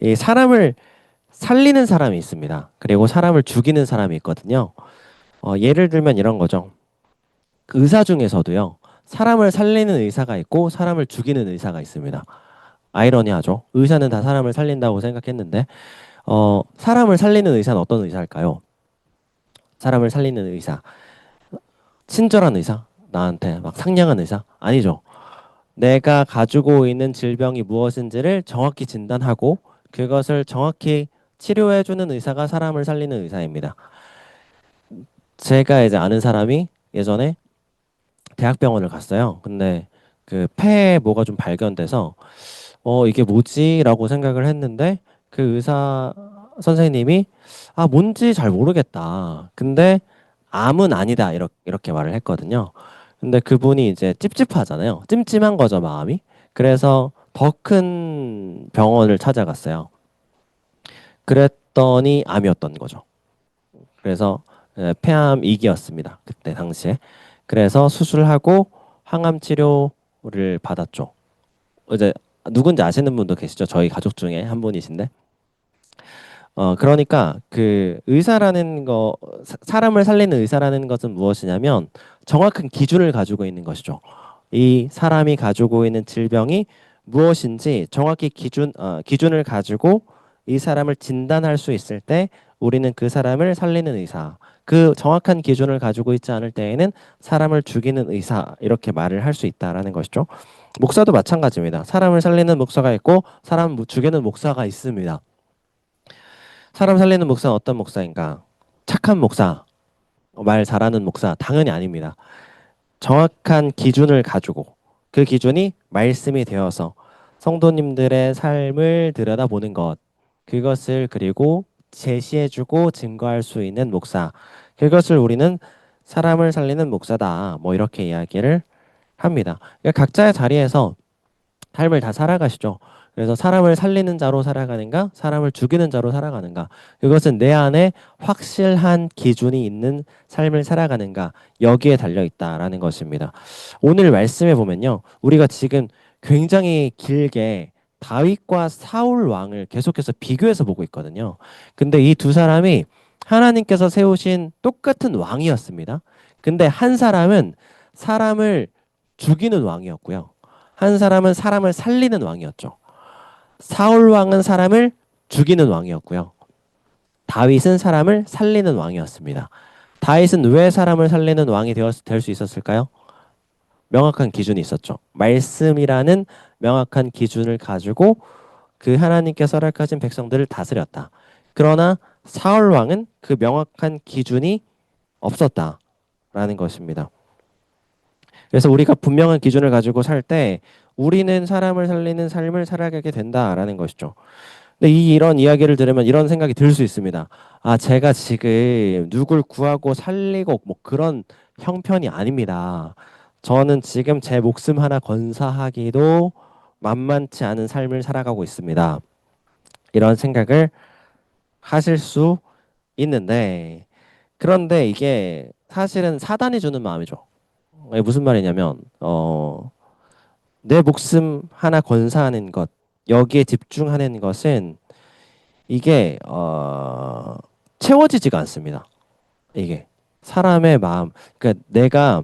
이 사람을 살리는 사람이 있습니다. 그리고 사람을 죽이는 사람이 있거든요. 예를 들면 이런 거죠. 그 의사 중에서도요. 사람을 살리는 의사가 있고 사람을 죽이는 의사가 있습니다. 아이러니하죠. 의사는 다 사람을 살린다고 생각했는데 사람을 살리는 의사는 어떤 의사일까요? 사람을 살리는 의사. 친절한 의사? 나한테 막 상냥한 의사? 아니죠. 내가 가지고 있는 질병이 무엇인지를 정확히 진단하고 그것을 정확히 치료해주는 의사가 사람을 살리는 의사입니다. 제가 이제 아는 사람이 예전에 대학병원을 갔어요. 근데 그 폐에 뭐가 좀 발견돼서 이게 뭐지라고 생각을 했는데 그 의사 선생님이 뭔지 잘 모르겠다. 근데 암은 아니다. 이렇게 말을 했거든요. 근데 그분이 이제 찝찝하잖아요. 찜찜한 거죠, 마음이. 그래서 더 큰 병원을 찾아갔어요. 그랬더니 암이었던 거죠. 그래서 폐암 2기였습니다. 그때 당시에. 그래서 수술하고 항암 치료를 받았죠. 이제 누군지 아시는 분도 계시죠? 저희 가족 중에 한 분이신데. 그러니까 그 의사라는 거, 사람을 살리는 의사라는 것은 무엇이냐면 정확한 기준을 가지고 있는 것이죠. 이 사람이 가지고 있는 질병이 무엇인지 정확히 기준을 가지고 이 사람을 진단할 수 있을 때 우리는 그 사람을 살리는 의사, 그 정확한 기준을 가지고 있지 않을 때에는 사람을 죽이는 의사, 이렇게 말을 할 수 있다라는 것이죠. 목사도 마찬가지입니다. 사람을 살리는 목사가 있고 사람 죽이는 목사가 있습니다. 사람 살리는 목사는 어떤 목사인가? 착한 목사, 말 잘하는 목사, 당연히 아닙니다. 정확한 기준을 가지고 그 기준이 말씀이 되어서 성도님들의 삶을 들여다보는 것, 그것을 그리고 제시해주고 증거할 수 있는 목사, 그것을 우리는 사람을 살리는 목사다. 뭐 이렇게 이야기를 합니다. 그러니까 각자의 자리에서 삶을 다 살아가시죠. 그래서 사람을 살리는 자로 살아가는가, 사람을 죽이는 자로 살아가는가. 그것은 내 안에 확실한 기준이 있는 삶을 살아가는가, 여기에 달려 있다라는 것입니다. 오늘 말씀해 보면요. 우리가 지금 굉장히 길게 다윗과 사울 왕을 계속해서 비교해서 보고 있거든요. 근데 이 두 사람이 하나님께서 세우신 똑같은 왕이었습니다. 근데 한 사람은 사람을 죽이는 왕이었고요. 한 사람은 사람을 살리는 왕이었죠. 사울 왕은 사람을 죽이는 왕이었고요. 다윗은 사람을 살리는 왕이었습니다. 다윗은 왜 사람을 살리는 왕이 될 수 있었을까요? 명확한 기준이 있었죠. 말씀이라는 명확한 기준을 가지고 그 하나님께서 허락하신 백성들을 다스렸다. 그러나 사울 왕은 그 명확한 기준이 없었다라는 것입니다. 그래서 우리가 분명한 기준을 가지고 살 때 우리는 사람을 살리는 삶을 살아가게 된다라는 것이죠. 근데 이런 이야기를 들으면 이런 생각이 들 수 있습니다. 제가 지금 누굴 구하고 살리고 뭐 그런 형편이 아닙니다. 저는 지금 제 목숨 하나 건사하기도 만만치 않은 삶을 살아가고 있습니다. 이런 생각을 하실 수 있는데, 그런데 이게 사실은 사단이 주는 마음이죠. 이게 무슨 말이냐면, 내 목숨 하나 건사하는 것, 여기에 집중하는 것은 이게 채워지지가 않습니다. 이게 사람의 마음. 그러니까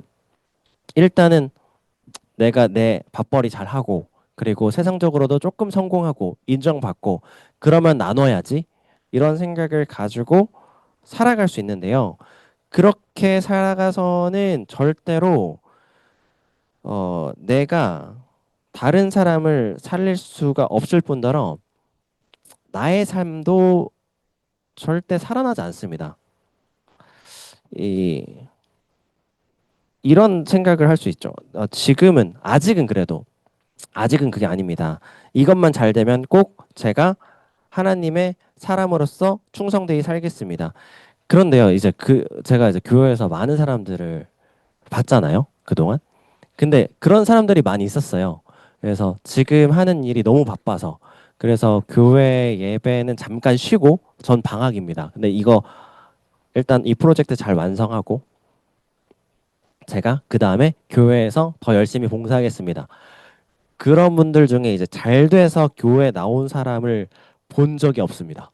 일단은 내가 내 밥벌이 잘 하고 그리고 세상적으로도 조금 성공하고 인정받고 그러면 나눠야지 이런 생각을 가지고 살아갈 수 있는데요. 그렇게 살아가서는 절대로 내가 다른 사람을 살릴 수가 없을 뿐더러 나의 삶도 절대 살아나지 않습니다. 이 이런 생각을 할 수 있죠. 지금은 아직은 그래도 아직은 그게 아닙니다. 이것만 잘 되면 꼭 제가 하나님의 사람으로서 충성되게 살겠습니다. 그런데요, 이제 제가 이제 교회에서 많은 사람들을 봤잖아요, 그동안. 근데 그런 사람들이 많이 있었어요. 그래서 지금 하는 일이 너무 바빠서 그래서 교회 예배는 잠깐 쉬고 전 방학입니다. 근데 이거 일단 이 프로젝트 잘 완성하고 제가 그 다음에 교회에서 더 열심히 봉사하겠습니다. 그런 분들 중에 이제 잘 돼서 교회 나온 사람을 본 적이 없습니다.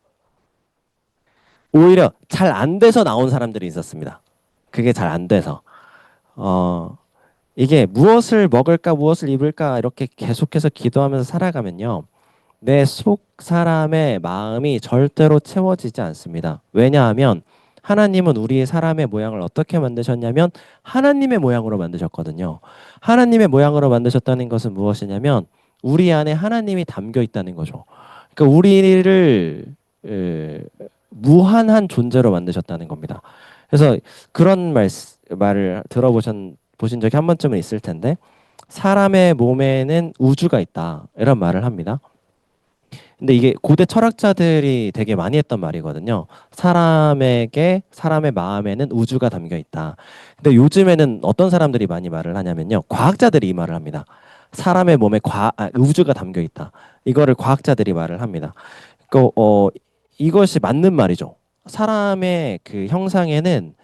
오히려 잘 안 돼서 나온 사람들이 있었습니다. 그게 잘 안 돼서. 어, 이게 무엇을 먹을까, 무엇을 입을까 이렇게 계속해서 기도하면서 살아가면요. 내 속 사람의 마음이 절대로 채워지지 않습니다. 왜냐하면 하나님은 우리 사람의 모양을 어떻게 만드셨냐면 하나님의 모양으로 만드셨거든요. 하나님의 모양으로 만드셨다는 것은 무엇이냐면 우리 안에 하나님이 담겨 있다는 거죠. 그러니까 우리를 에, 무한한 존재로 만드셨다는 겁니다. 그래서 그런 말을 보신 적이 한 번쯤은 있을 텐데 사람의 몸에는 우주가 있다 이런 말을 합니다. 근데 이게 고대 철학자들이 되게 많이 했던 말이거든요. 사람의 마음에는 우주가 담겨 있다. 근데 요즘에는 어떤 사람들이 많이 말을 하냐면요. 과학자들이 이 말을 합니다. 사람의 몸에 우주가 담겨 있다. 이거를 과학자들이 말을 합니다. 이것이 맞는 말이죠. 사람의 그 형상에는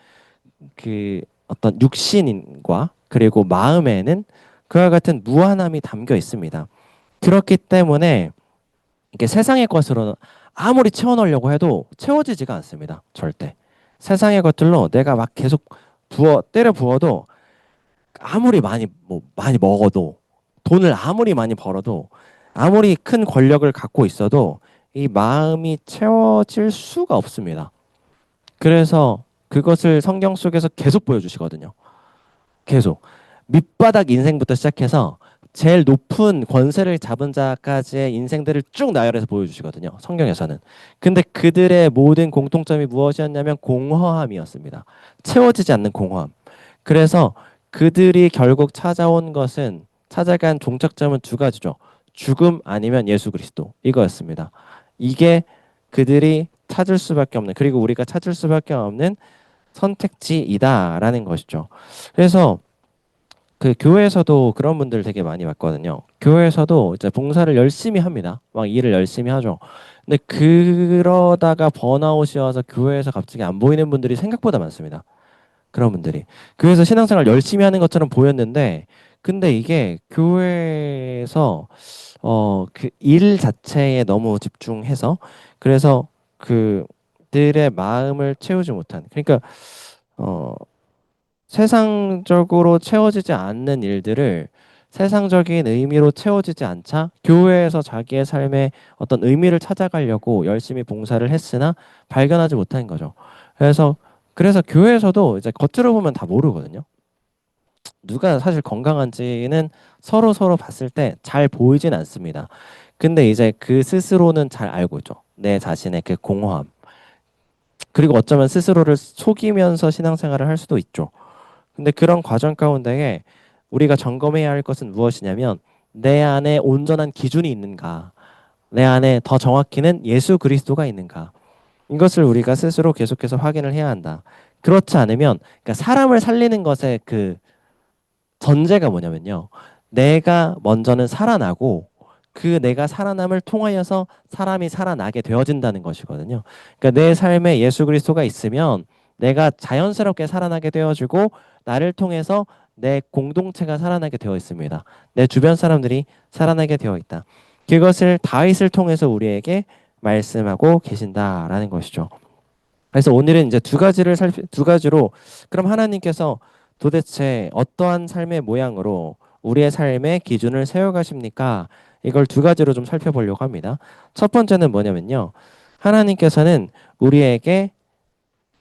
그 어떤 육신과 그리고 마음에는 그와 같은 무한함이 담겨 있습니다. 그렇기 때문에 이게 세상의 것으로는 아무리 채워넣으려고 해도 채워지지가 않습니다. 절대. 세상의 것들로 내가 막 계속 때려 부어도 아무리 많이 먹어도 돈을 아무리 많이 벌어도 아무리 큰 권력을 갖고 있어도 이 마음이 채워질 수가 없습니다. 그래서 그것을 성경 속에서 계속 보여주시거든요. 계속. 밑바닥 인생부터 시작해서 제일 높은 권세를 잡은 자까지의 인생들을 쭉 나열해서 보여주시거든요. 성경에서는. 근데 그들의 모든 공통점이 무엇이었냐면 공허함이었습니다. 채워지지 않는 공허함. 그래서 그들이 결국 찾아간 종착점은 두 가지죠. 죽음 아니면 예수 그리스도. 이거였습니다. 이게 그들이 찾을 수밖에 없는, 그리고 우리가 찾을 수밖에 없는 선택지이다라는 것이죠. 그래서 그 교회에서도 그런 분들 되게 많이 봤거든요. 교회에서도 이제 봉사를 열심히 합니다. 막 일을 열심히 하죠. 근데 그러다가 번아웃이 와서 교회에서 갑자기 안 보이는 분들이 생각보다 많습니다. 그런 분들이. 교회에서 신앙생활 열심히 하는 것처럼 보였는데, 근데 이게 교회에서 그 일 자체에 너무 집중해서 그래서 그들의 마음을 채우지 못한. 그러니까 어 세상적으로 채워지지 않는 일들을 세상적인 의미로 채워지지 않자 교회에서 자기의 삶에 어떤 의미를 찾아가려고 열심히 봉사를 했으나 발견하지 못한 거죠. 그래서 교회에서도 이제 겉으로 보면 다 모르거든요. 누가 사실 건강한지는 서로 봤을 때 잘 보이진 않습니다. 근데 이제 그 스스로는 잘 알고 있죠. 내 자신의 그 공허함. 그리고 어쩌면 스스로를 속이면서 신앙생활을 할 수도 있죠. 근데 그런 과정 가운데에 우리가 점검해야 할 것은 무엇이냐면 내 안에 온전한 기준이 있는가? 내 안에 더 정확히는 예수 그리스도가 있는가? 이것을 우리가 스스로 계속해서 확인을 해야 한다. 그렇지 않으면 그러니까 사람을 살리는 것의 그 전제가 뭐냐면요. 내가 먼저는 살아나고 그 내가 살아남을 통하여서 사람이 살아나게 되어진다는 것이거든요. 그러니까 내 삶에 예수 그리스도가 있으면 내가 자연스럽게 살아나게 되어지고 나를 통해서 내 공동체가 살아나게 되어 있습니다. 내 주변 사람들이 살아나게 되어 있다. 그것을 다윗을 통해서 우리에게 말씀하고 계신다라는 것이죠. 그래서 오늘은 이제 두 가지로 그럼 하나님께서 도대체 어떠한 삶의 모양으로 우리의 삶의 기준을 세워가십니까? 이걸 두 가지로 좀 살펴보려고 합니다. 첫 번째는 뭐냐면요. 하나님께서는 우리에게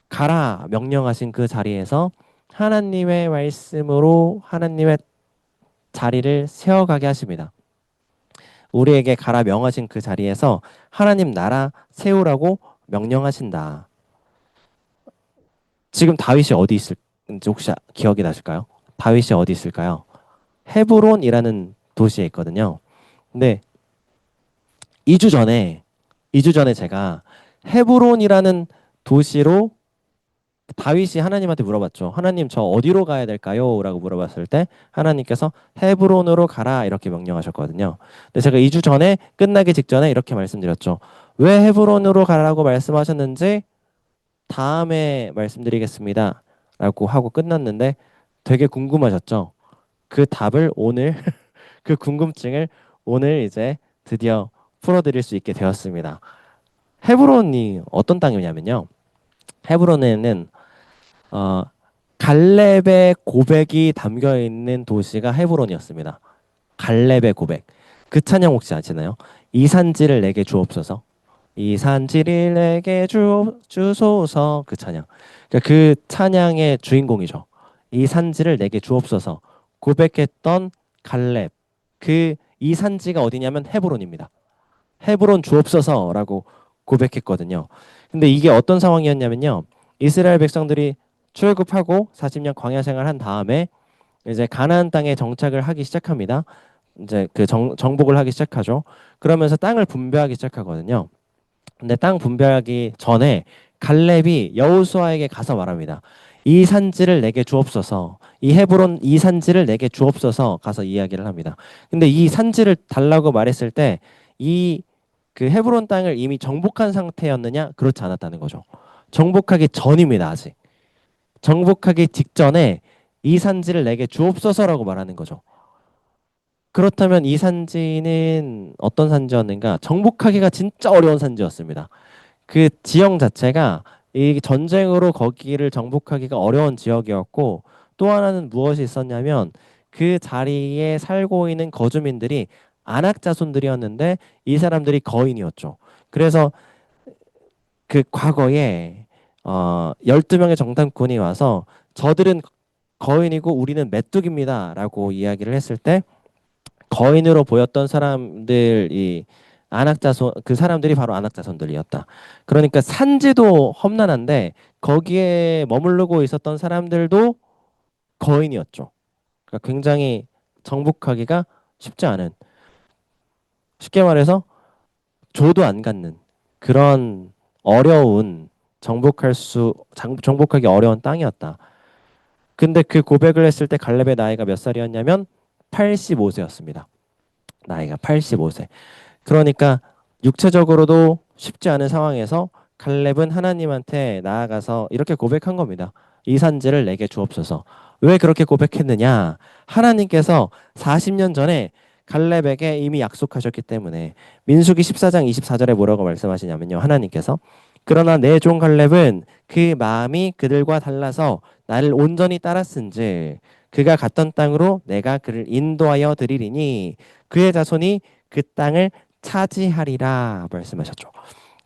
가라 명령하신 그 자리에서 하나님의 말씀으로 하나님의 자리를 세워가게 하십니다. 우리에게 가라 명하신 그 자리에서 하나님 나라 세우라고 명령하신다. 지금 다윗이 어디 있을지 혹시 기억이 나실까요? 다윗이 어디 있을까요? 헤브론이라는 도시에 있거든요. 근데 2주 전에 2주 전에 제가 헤브론이라는 도시로 다윗이 하나님한테 물어봤죠. 하나님 저 어디로 가야 될까요? 라고 물어봤을 때 하나님께서 헤브론으로 가라 이렇게 명령하셨거든요. 근데 제가 2주 전에 끝나기 직전에 이렇게 말씀드렸죠. 왜 헤브론으로 가라고 말씀하셨는지 다음에 말씀드리겠습니다. 라고 하고 끝났는데 되게 궁금하셨죠? 그 답을 오늘, 그 궁금증을 오늘 이제 드디어 풀어드릴 수 있게 되었습니다. 헤브론이 어떤 땅이냐면요. 헤브론에는 어, 갈렙의 고백이 담겨 있는 도시가 헤브론이었습니다. 갈렙의 고백. 그 찬양 혹시 아시나요? 이 산지를 내게 주옵소서. 이 산지를 내게 주소서. 그 찬양. 그러니까 그 찬양의 주인공이죠. 이 산지를 내게 주옵소서. 고백했던 갈렙. 그 이 산지가 어디냐면 헤브론입니다. 헤브론 주옵소서라고 고백했거든요. 근데 이게 어떤 상황이었냐면요. 이스라엘 백성들이 출애굽하고 40년 광야 생활한 다음에 이제 가나안 땅에 정착을 하기 시작합니다. 이제 그 정복을 하기 시작하죠. 그러면서 땅을 분배하기 시작하거든요. 근데 땅 분배하기 전에 갈렙이 여호수아에게 가서 말합니다. 이 산지를 내게 주옵소서. 이 헤브론 이 산지를 내게 주옵소서 가서 이야기를 합니다. 근데 이 산지를 달라고 말했을 때 이 그 헤브론 땅을 이미 정복한 상태였느냐? 그렇지 않았다는 거죠. 정복하기 전입니다, 아직. 정복하기 직전에 이 산지를 내게 주옵소서라고 말하는 거죠. 그렇다면 이 산지는 어떤 산지였는가? 정복하기가 진짜 어려운 산지였습니다. 그 지형 자체가 이 전쟁으로 거기를 정복하기가 어려운 지역이었고 또 하나는 무엇이 있었냐면 그 자리에 살고 있는 거주민들이 안악 자손들이었는데 이 사람들이 거인이었죠. 그래서 그 과거에 12명의 정탐꾼이 와서 저들은 거인이고 우리는 메뚜기입니다라고 이야기를 했을 때 거인으로 보였던 사람들이 안악자손 그 사람들이 바로 안악자손들이었다. 그러니까 산지도 험난한데 거기에 머무르고 있었던 사람들도 거인이었죠. 그러니까 굉장히 정복하기가 쉽지 않은 쉽게 말해서 조도 안 갖는 그런 어려운 정복하기 어려운 땅이었다. 근데 그 고백을 했을 때 갈렙의 나이가 몇 살이었냐면 85세였습니다. 나이가 85세. 그러니까 육체적으로도 쉽지 않은 상황에서 칼렙은 하나님한테 나아가서 이렇게 고백한 겁니다. 이 산지를 내게 주옵소서. 왜 그렇게 고백했느냐? 하나님께서 40년 전에 갈렙에게 이미 약속하셨기 때문에 민수기 14장 24절에 뭐라고 말씀하시냐면요. 하나님께서 그러나 내 종 갈렙은 그 마음이 그들과 달라서 나를 온전히 따랐은즉 그가 갔던 땅으로 내가 그를 인도하여 드리리니 그의 자손이 그 땅을 차지하리라 말씀하셨죠.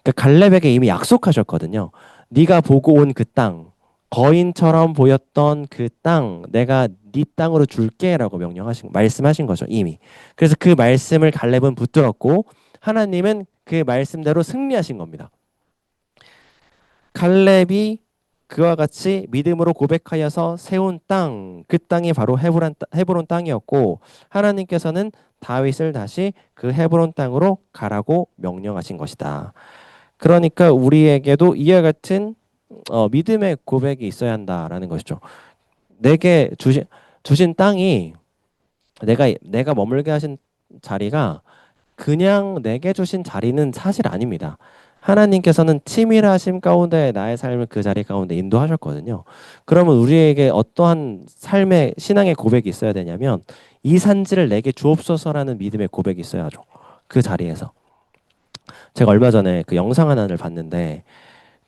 그러니까 갈렙에게 이미 약속하셨거든요. 네가 보고 온 그 땅, 거인처럼 보였던 그 땅, 내가 네 땅으로 줄게라고 말씀하신 거죠 이미. 그래서 그 말씀을 갈렙은 붙들었고 하나님은 그 말씀대로 승리하신 겁니다. 갈렙이 그와 같이 믿음으로 고백하여서 세운 땅, 그 땅이 바로 헤브론 땅이었고 하나님께서는 다윗을 다시 그 헤브론 땅으로 가라고 명령하신 것이다. 그러니까 우리에게도 이와 같은 믿음의 고백이 있어야 한다라는 것이죠. 내게 주신 땅이 내가 머물게 하신 자리가 그냥 내게 주신 자리는 사실 아닙니다. 하나님께서는 치밀하심 가운데 나의 삶을 그 자리 가운데 인도하셨거든요. 그러면 우리에게 어떠한 삶의 신앙의 고백이 있어야 되냐면 이 산지를 내게 주옵소서라는 믿음의 고백이 있어야죠. 그 자리에서. 제가 얼마 전에 그 영상 하나를 봤는데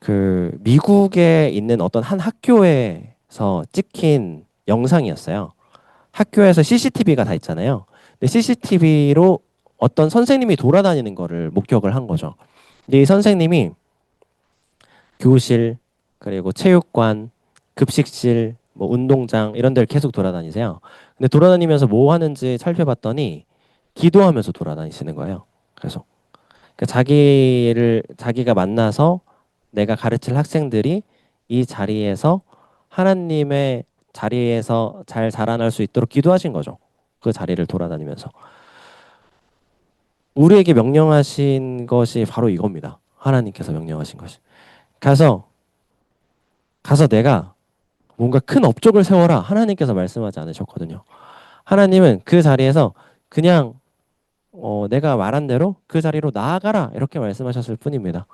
그 미국에 있는 어떤 한 학교에서 찍힌 영상이었어요. 학교에서 CCTV가 다 있잖아요. 근데 CCTV로 어떤 선생님이 돌아다니는 거를 목격을 한 거죠. 근데 이 선생님이 교실, 그리고 체육관, 급식실, 뭐 운동장 이런 데를 계속 돌아다니세요. 근데 돌아다니면서 뭐 하는지 살펴봤더니 기도하면서 돌아다니시는 거예요. 그래서 그러니까 자기가 만나서 내가 가르칠 학생들이 이 자리에서 하나님의 자리에서 잘 자라날 수 있도록 기도하신 거죠. 그 자리를 돌아다니면서. 우리에게 명령하신 것이 바로 이겁니다. 하나님께서 명령하신 것이. 가서 내가 뭔가 큰 업적을 세워라. 하나님께서 말씀하지 않으셨거든요. 하나님은 그 자리에서 그냥 내가 말한 대로 그 자리로 나아가라. 이렇게 말씀하셨을 뿐입니다.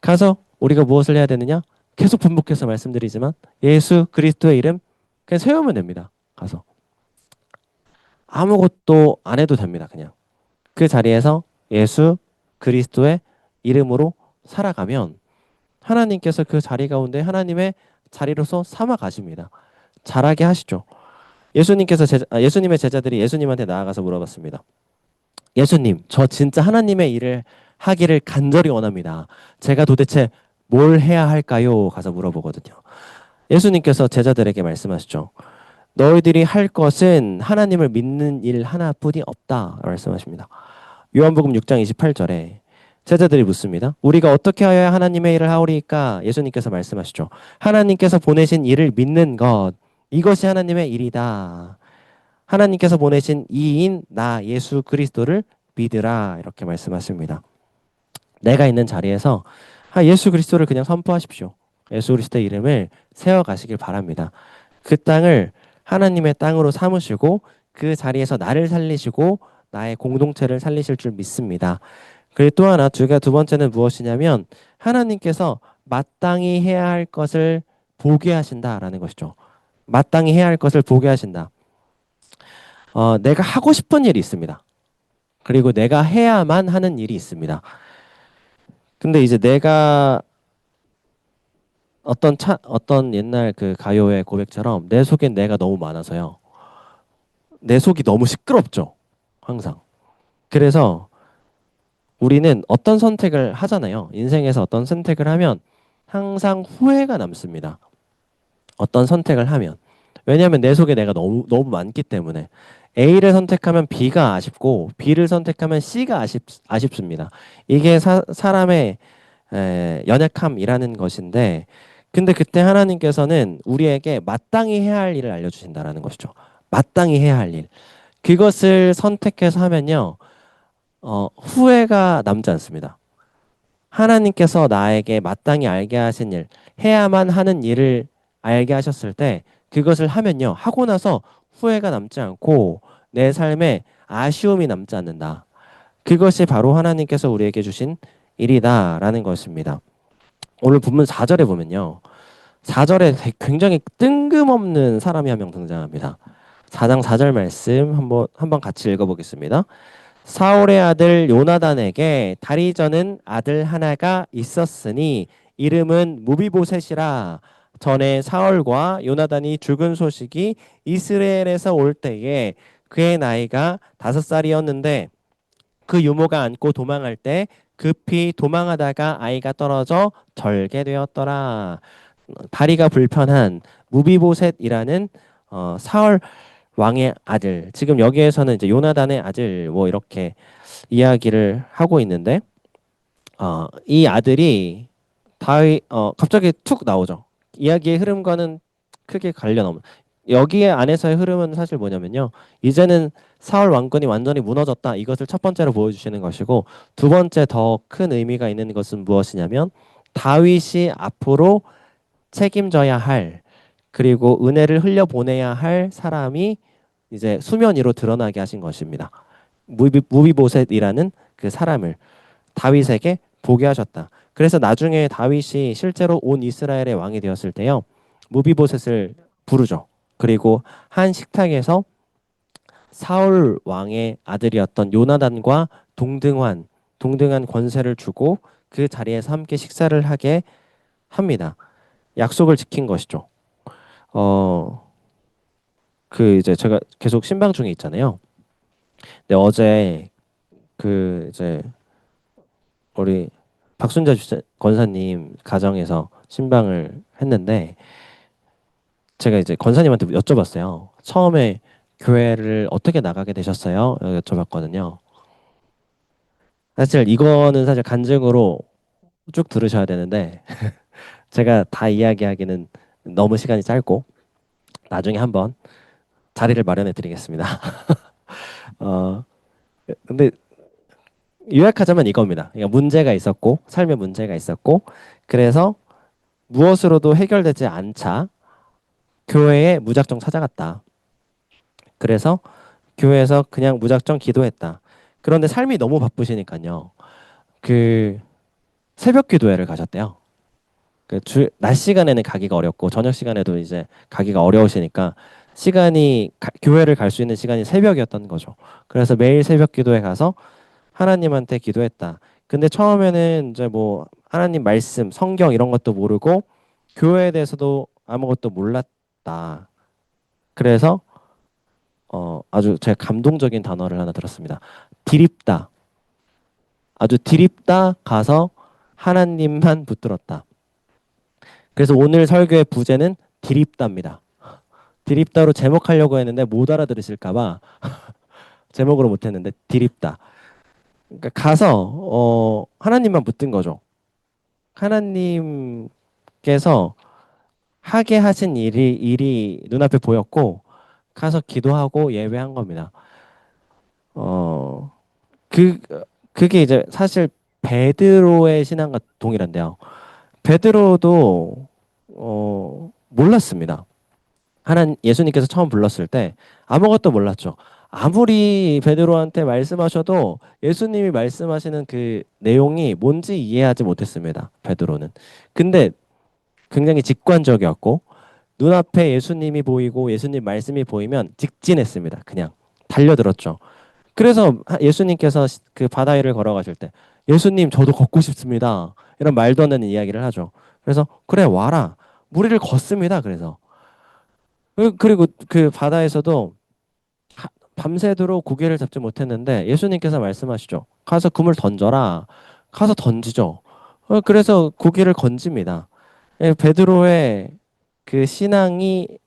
가서 우리가 무엇을 해야 되느냐? 계속 반복해서 말씀드리지만 예수 그리스도의 이름 그냥 세우면 됩니다. 가서 아무것도 안 해도 됩니다. 그냥 그 자리에서 예수 그리스도의 이름으로 살아가면 하나님께서 그 자리 가운데 하나님의 자리로서 삼아 가십니다. 잘하게 하시죠. 예수님의 제자들이 예수님한테 나아가서 물어봤습니다. 예수님, 저 진짜 하나님의 일을 하기를 간절히 원합니다. 제가 도대체 뭘 해야 할까요? 가서 물어보거든요. 예수님께서 제자들에게 말씀하시죠. 너희들이 할 것은 하나님을 믿는 일 하나뿐이 없다. 말씀하십니다. 요한복음 6장 28절에 제자들이 묻습니다. 우리가 어떻게 하여야 하나님의 일을 하오리까? 예수님께서 말씀하시죠. 하나님께서 보내신 일을 믿는 것, 이것이 하나님의 일이다. 하나님께서 보내신 이인 나 예수 그리스도를 믿으라. 이렇게 말씀하십니다. 내가 있는 자리에서 예수 그리스도를 그냥 선포하십시오. 예수 그리스도의 이름을 세워가시길 바랍니다. 그 땅을 하나님의 땅으로 삼으시고 그 자리에서 나를 살리시고 나의 공동체를 살리실 줄 믿습니다. 그리고 또 하나 두 번째는 무엇이냐면 하나님께서 마땅히 해야 할 것을 보게 하신다라는 것이죠. 마땅히 해야 할 것을 보게 하신다. 내가 하고 싶은 일이 있습니다. 그리고 내가 해야만 하는 일이 있습니다. 근데 이제 내가 어떤 옛날 그 가요의 고백처럼 내 속엔 내가 너무 많아서요. 내 속이 너무 시끄럽죠. 항상. 그래서 우리는 어떤 선택을 하잖아요. 인생에서 어떤 선택을 하면 항상 후회가 남습니다. 어떤 선택을 하면. 왜냐하면 내 속에 내가 너무 많기 때문에. A를 선택하면 B가 아쉽고 B를 선택하면 C가 아쉽습니다. 이게 사람의 연약함이라는 것인데 근데 그때 하나님께서는 우리에게 마땅히 해야 할 일을 알려주신다라는 것이죠. 마땅히 해야 할 일. 그것을 선택해서 하면요. 후회가 남지 않습니다. 하나님께서 나에게 마땅히 알게 하신 일, 해야만 하는 일을 알게 하셨을 때 그것을 하면요. 하고 나서 후회가 남지 않고 내 삶에 아쉬움이 남지 않는다. 그것이 바로 하나님께서 우리에게 주신 일이다라는 것입니다. 오늘 본문 4절에 보면요. 4절에 굉장히 뜬금없는 사람이 한 명 등장합니다. 4장 4절 말씀 한번 같이 읽어보겠습니다. 사울의 아들 요나단에게 다리 저는 아들 하나가 있었으니 이름은 무비보셋이라. 전에 사울과 요나단이 죽은 소식이 이스라엘에서 올 때에 그의 나이가 5살이었는데 그 유모가 안고 도망할 때 급히 도망하다가 아이가 떨어져 절게 되었더라. 다리가 불편한 무비보셋이라는 사울 왕의 아들. 지금 여기에서는 이제 요나단의 아들 뭐 이렇게 이야기를 하고 있는데 이 아들이 갑자기 툭 나오죠. 이야기의 흐름과는 크게 관련 없는. 여기에 안에서의 흐름은 사실 뭐냐면요. 이제는 사울 왕권이 완전히 무너졌다. 이것을 첫 번째로 보여주시는 것이고 두 번째 더 큰 의미가 있는 것은 무엇이냐면 다윗이 앞으로 책임져야 할 그리고 은혜를 흘려보내야 할 사람이 이제 수면 위로 드러나게 하신 것입니다. 무비보셋이라는 그 사람을 다윗에게 보게 하셨다. 그래서 나중에 다윗이 실제로 온 이스라엘의 왕이 되었을 때요. 무비보셋을 부르죠. 그리고 한 식탁에서 사울 왕의 아들이었던 요나단과 동등한 권세를 주고 그 자리에서 함께 식사를 하게 합니다. 약속을 지킨 것이죠. 그 이제 제가 계속 신방 중에 있잖아요. 근데 어제 그 이제 우리 박순자 권사님 가정에서 신방을 했는데 제가 이제 권사님한테 여쭤봤어요. 처음에 교회를 어떻게 나가게 되셨어요? 여쭤봤거든요. 사실 이거는 사실 간증으로 쭉 들으셔야 되는데 제가 다 이야기하기는 너무 시간이 짧고 나중에 한번 자리를 마련해 드리겠습니다. 어, 근데 요약하자면 이겁니다. 그러니까 문제가 있었고 삶에 문제가 있었고 그래서 무엇으로도 해결되지 않자 교회에 무작정 찾아갔다. 그래서 교회에서 그냥 무작정 기도했다. 그런데 삶이 너무 바쁘시니까요. 그 새벽 기도회를 가셨대요. 낮 시간에는 가기가 어렵고 저녁 시간에도 이제 가기가 어려우시니까 교회를 갈 수 있는 시간이 새벽이었던 거죠. 그래서 매일 새벽 기도회 가서 하나님한테 기도했다. 근데 처음에는 이제 뭐 하나님 말씀, 성경 이런 것도 모르고 교회에 대해서도 아무것도 몰랐다. 그래서 아주 제가 감동적인 단어를 하나 들었습니다. 디립다. 아주 디립다 가서 하나님만 붙들었다. 그래서 오늘 설교의 부제는 디립다입니다. 디립다로 제목하려고 했는데 못 알아들으실까봐 제목으로 못했는데 디립다. 그러니까 가서 하나님만 붙든 거죠. 하나님께서 하게 하신 일이 눈앞에 보였고 가서 기도하고 예배한 겁니다. 어, 그 그게 이제 사실 베드로의 신앙과 동일한데요. 베드로도 몰랐습니다. 예수님께서 처음 불렀을 때 아무것도 몰랐죠. 아무리 베드로한테 말씀하셔도 예수님이 말씀하시는 그 내용이 뭔지 이해하지 못했습니다. 베드로는. 근데 굉장히 직관적이었고 눈앞에 예수님이 보이고 예수님 말씀이 보이면 직진했습니다. 그냥 달려들었죠. 그래서 예수님께서 그 바다 위를 걸어가실 때 예수님 저도 걷고 싶습니다. 이런 말도 안 되는 이야기를 하죠. 그래서 그래 와라. 무리를 걷습니다. 그래서 그리고 그 바다에서도 밤새도록 고기를 잡지 못했는데 예수님께서 말씀하시죠. 가서 그물 던져라. 가서 던지죠. 그래서 고기를 건집니다. 베드로의 그 신앙의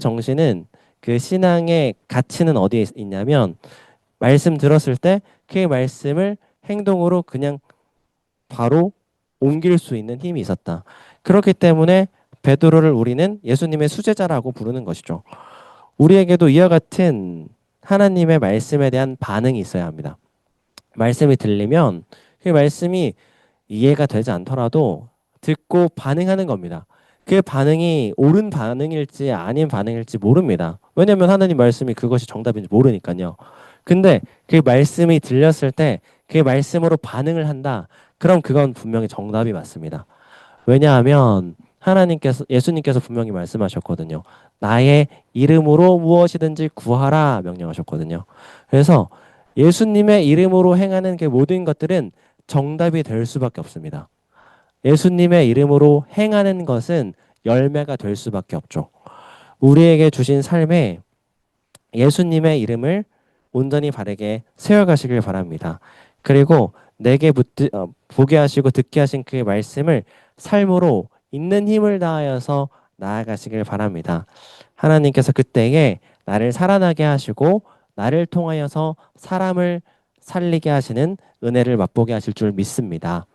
정신은 그 신앙의 가치는 어디에 있냐면 말씀 들었을 때 그 말씀을 행동으로 그냥 바로 옮길 수 있는 힘이 있었다. 그렇기 때문에 베드로를 우리는 예수님의 수제자라고 부르는 것이죠. 우리에게도 이와 같은 하나님의 말씀에 대한 반응이 있어야 합니다. 말씀이 들리면 그 말씀이 이해가 되지 않더라도 듣고 반응하는 겁니다. 그 반응이 옳은 반응일지 아닌 반응일지 모릅니다. 왜냐하면 하나님 말씀이 그것이 정답인지 모르니까요. 근데 그 말씀이 들렸을 때 그 말씀으로 반응을 한다. 그럼 그건 분명히 정답이 맞습니다. 왜냐하면 예수님께서 분명히 말씀하셨거든요. 나의 이름으로 무엇이든지 구하라 명령하셨거든요. 그래서 예수님의 이름으로 행하는 그 모든 것들은 정답이 될 수밖에 없습니다. 예수님의 이름으로 행하는 것은 열매가 될 수밖에 없죠. 우리에게 주신 삶에 예수님의 이름을 온전히 바르게 세워가시길 바랍니다. 그리고 보게 하시고 듣게 하신 그 말씀을 삶으로 있는 힘을 다하여서 나아가시길 바랍니다. 하나님께서 그때에 나를 살아나게 하시고 나를 통하여서 사람을 살리게 하시는 은혜를 맛보게 하실 줄 믿습니다.